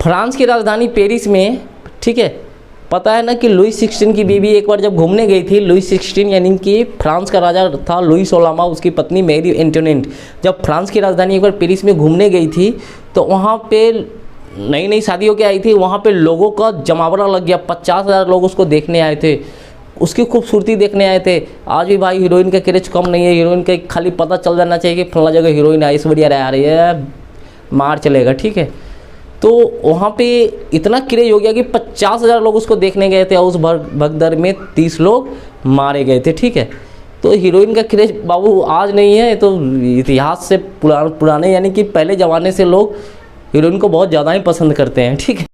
France की राजधानी Paris में, ठीक है, पता है ना कि लुई 16 की बीवी एक बार जब घूमने गई थी, लुई 16 यानी कि फ्रांस का राजा था लुई 16वां, उसकी पत्नी मैरी एंटोनेट जब फ्रांस की राजधानी एक बार पेरिस में घूमने गई थी तो वहाँ पे नई नई शादी होकर आई थी, वहाँ पे लोगों का जमावड़ा लग गया, 50,000 लोग उसको देखने आए थे, उसकी खूबसूरती देखने आए थे। आज भी भाई हीरोइन का क्रेज कम नहीं है, हीरोइन का खाली पता चल जाना चाहिए कि फला जगह हीरोइन ऐश्वर्या राय आ रही है, मार चलेगा, ठीक है। तो वहाँ पे इतना क्रेज हो गया कि 50,000 लोग उसको देखने गए थे और उस भगदड़ में 30 लोग मारे गए थे, ठीक है। तो हीरोइन का क्रेज बाबू आज नहीं है, तो इतिहास से पुराने यानी कि पहले ज़माने से लोग हीरोइन को बहुत ज़्यादा ही पसंद करते हैं, ठीक है।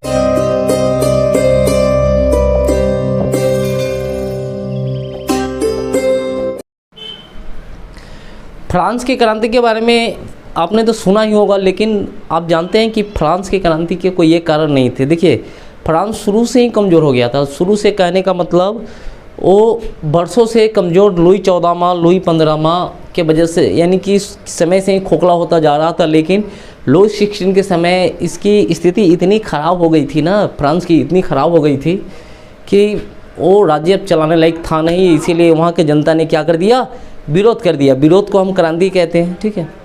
फ्रांस की क्रांति के बारे में आपने तो सुना ही होगा, लेकिन आप जानते हैं कि फ्रांस की क्रांति के कोई ये कारण नहीं थे। देखिए, फ्रांस शुरू से ही कमज़ोर हो गया था। शुरू से कहने का मतलब वो बरसों से कमज़ोर, लुई 14वां, लुई 15वां के वजह से, यानी कि समय से ही खोखला होता जा रहा था। लेकिन लुई 16 के समय इसकी स्थिति इतनी ख़राब हो गई थी ना, फ्रांस की इतनी ख़राब हो गई थी कि वो राज्य अब चलाने लायक था नहीं। इसीलिए वहाँ के जनता ने क्या कर दिया, विरोध कर दिया। विरोध को हम क्रांति कहते हैं, ठीक है।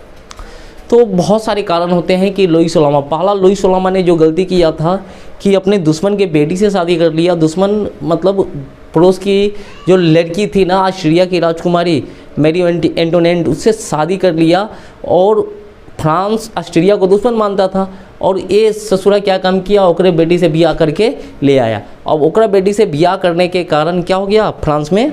तो बहुत सारे कारण होते हैं कि लुई 16वां, पहला लुई 16वां ने जो गलती किया था कि अपने दुश्मन के बेटी से शादी कर लिया। दुश्मन मतलब पड़ोस की जो लड़की थी ना, ऑस्ट्रिया की राजकुमारी मैरी एंटोनेट, उससे शादी कर लिया। और फ्रांस ऑस्ट्रिया को दुश्मन मानता था और ये ससुरा क्या काम किया, ओकरे बेटी से ब्याह करके ले आया। अब ओकरा बेटी से ब्याह करने के कारण क्या हो गया फ्रांस में,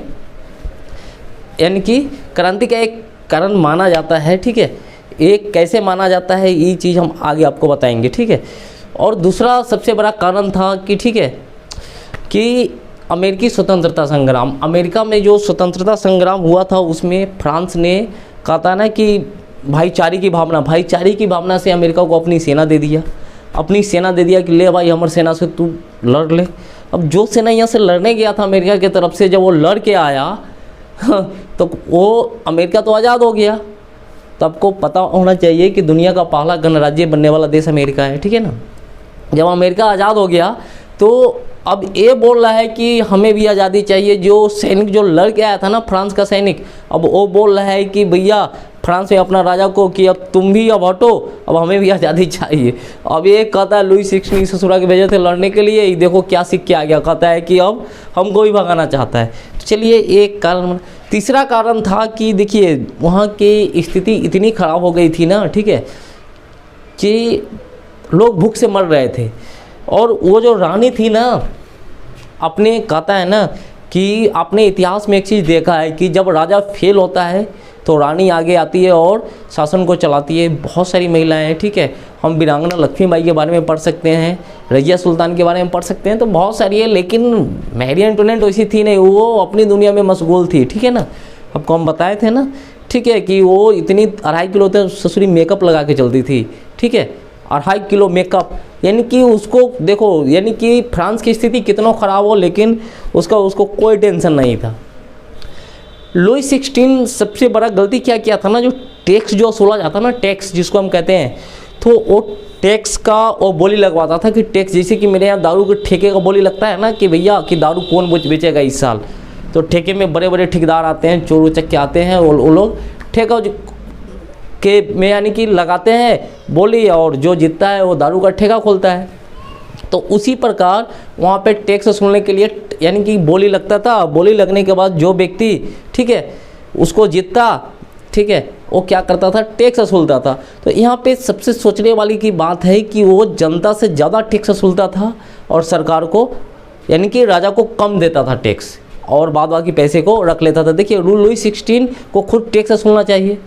यानी कि क्रांति का एक कारण माना जाता है, ठीक है। एक कैसे माना जाता है ये चीज़ हम आगे आपको बताएंगे, ठीक है। और दूसरा सबसे बड़ा कारण था कि, ठीक है, कि अमेरिकी स्वतंत्रता संग्राम, अमेरिका में जो स्वतंत्रता संग्राम हुआ था उसमें फ्रांस ने कहा था ना कि भाईचारे की भावना से अमेरिका को अपनी सेना दे दिया कि ले भाई हमारी सेना से तू लड़ ले। अब जो सेना यहाँ से लड़ने गया था अमेरिका की तरफ से, जब वो लड़ के आया तो वो अमेरिका तो आज़ाद हो गया। तो आपको पता होना चाहिए कि दुनिया का पहला गणराज्य बनने वाला देश अमेरिका है, ठीक है ना। जब अमेरिका आज़ाद हो गया तो अब ये बोल रहा है कि हमें भी आज़ादी चाहिए। जो सैनिक जो लड़ के आया था ना, फ्रांस का सैनिक, अब वो बोल रहा है कि भैया फ्रांस में अपना राजा को कि अब तुम भी अब हटो, अब हमें भी आज़ादी चाहिए। अब ये कहता है लुई 16 ससुरा के वजह से लड़ने के लिए, देखो क्या सीख के आ गया, कहता है कि अब हमको भी भगाना चाहता है। तो चलिए एक कारण। तीसरा कारण था कि देखिए वहाँ की स्थिति इतनी ख़राब हो गई थी ना, ठीक है, कि लोग भूख से मर रहे थे। और वो जो रानी थी ना, अपने कहता है ना कि आपने इतिहास में एक चीज़ देखा है कि जब राजा फेल होता है तो रानी आगे आती है और शासन को चलाती है। बहुत सारी महिलाएं हैं, ठीक है। हम वीरांगना लक्ष्मीबाई के बारे में पढ़ सकते हैं, रजिया सुल्तान के बारे में पढ़ सकते हैं, तो बहुत सारी है। लेकिन मैरी एंटोनेट वैसी थी नहीं, वो अपनी दुनिया में मशगूल थी, ठीक है ना। आपको हम बताए थे ना, ठीक है, कि वो इतनी 2.5 किलो तक ससुरी मेकअप लगा के चलती थी, ठीक है, 2.5 किलो मेकअप। यानी कि उसको देखो, यानी कि फ्रांस की स्थिति कितना ख़राब हो, लेकिन उसको कोई टेंशन नहीं था। लुई 16 सबसे बड़ा गलती क्या किया था ना, जो टैक्स जो वसूला जाता ना, टैक्स जिसको हम कहते हैं, तो वो टैक्स का वो बोली लगवाता था कि टैक्स, जैसे कि मेरे यहाँ दारू के ठेके का बोली लगता है ना कि भैया कि दारू कौन बेचेगा इस साल। तो ठेके में बड़े बड़े ठेकेदार आते हैं, चोर उचक्के आते हैं, वो लोग ठेका के में यानी कि लगाते हैं बोली, और जो जीतता है वो दारू का ठेका खोलता है। तो उसी प्रकार वहाँ पे टैक्स वसूलने के लिए यानी कि बोली लगता था। बोली लगने के बाद जो व्यक्ति, ठीक है, उसको जीतता, ठीक है, वो क्या करता था, टैक्स वसूलता था। तो यहाँ पे सबसे सोचने वाली की बात है कि वो जनता से ज़्यादा टैक्स वसूलता था और सरकार को यानी कि राजा को कम देता था टैक्स, और बाद बाकी पैसे को रख लेता था। देखिए लुई 16 को खुद टैक्स वसूलना चाहिए।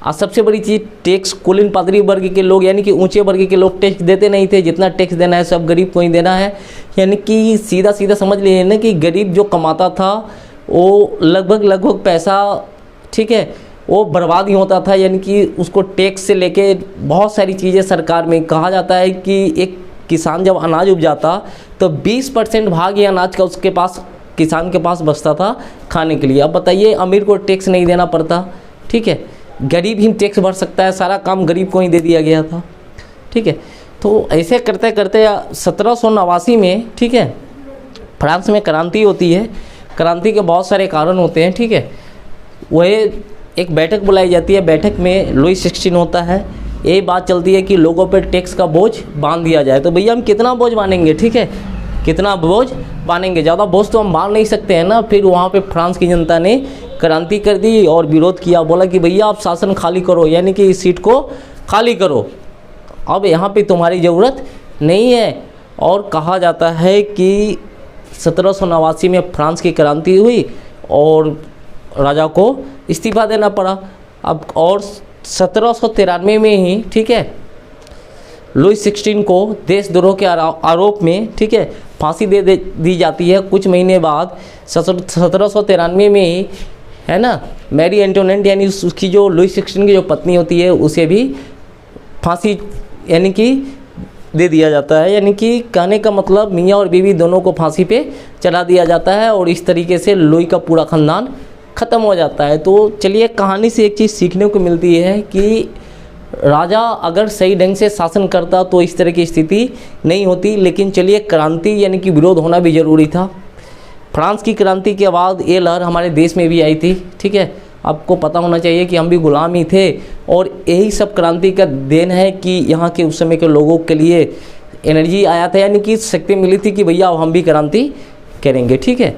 आज सबसे बड़ी चीज़ टैक्स, कुलीन पादरी वर्ग के लोग यानी कि ऊंचे वर्ग के लोग टैक्स देते नहीं थे। जितना टैक्स देना है सब गरीब को ही देना है। यानी कि सीधा सीधा समझ लीजिए ना कि गरीब जो कमाता था वो लगभग पैसा, ठीक है, वो बर्बाद ही होता था। यानी कि उसको टैक्स से लेके बहुत सारी चीज़ें सरकार में कहा जाता है कि एक किसान जब अनाज उपजाता तो 20% भाग ये अनाज का उसके पास, किसान के पास बचता था खाने के लिए। अब बताइए अमीर को टैक्स नहीं देना पड़ता, ठीक है, गरीब ही टैक्स भर सकता है, सारा काम गरीब को ही दे दिया गया था, ठीक है। तो ऐसे करते करते 1789 में, ठीक है, फ्रांस में क्रांति होती है। क्रांति के बहुत सारे कारण होते हैं, ठीक है। वह एक बैठक बुलाई जाती है, बैठक में लुई 16 होता है। ये बात चलती है कि लोगों पर टैक्स का बोझ बांध दिया जाए। तो भैया हम कितना बोझ बांधेंगे, ठीक है, कितना बोझ बांधेंगे, ज़्यादा बोझ तो हम बांध नहीं सकते हैं ना। फिर वहाँ पे फ्रांस की जनता ने क्रांति कर दी और विरोध किया, बोला कि भैया आप शासन खाली करो, यानी कि इस सीट को खाली करो, अब यहाँ पे तुम्हारी ज़रूरत नहीं है। और कहा जाता है कि 1789 में फ्रांस की क्रांति हुई और राजा को इस्तीफा देना पड़ा। अब और 1793 में ही, ठीक है, लुई 16 को देशद्रोह के आरोप में, ठीक है, फांसी दी जाती है। कुछ महीने बाद 1793 में ही, है ना, मैरी एंटोनेट यानी उसकी जो लुई 16 की जो पत्नी होती है उसे भी फांसी यानी कि दे दिया जाता है। यानी कि कहने का मतलब मियाँ और बीवी दोनों को फांसी पे चढ़ा दिया जाता है और इस तरीके से लुई का पूरा ख़ानदान ख़त्म हो जाता है। तो चलिए, कहानी से एक चीज़ सीखने को मिलती है कि राजा अगर सही ढंग से शासन करता तो इस तरह की स्थिति नहीं होती। लेकिन चलिए, क्रांति यानी कि विरोध होना भी ज़रूरी था। फ्रांस की क्रांति के बाद ये लहर हमारे देश में भी आई थी, ठीक है। आपको पता होना चाहिए कि हम भी गुलाम ही थे और यही सब क्रांति का देन है कि यहाँ के उस समय के लोगों के लिए एनर्जी आया था, यानी कि शक्ति मिली थी कि भैया अब हम भी क्रांति करेंगे, ठीक है।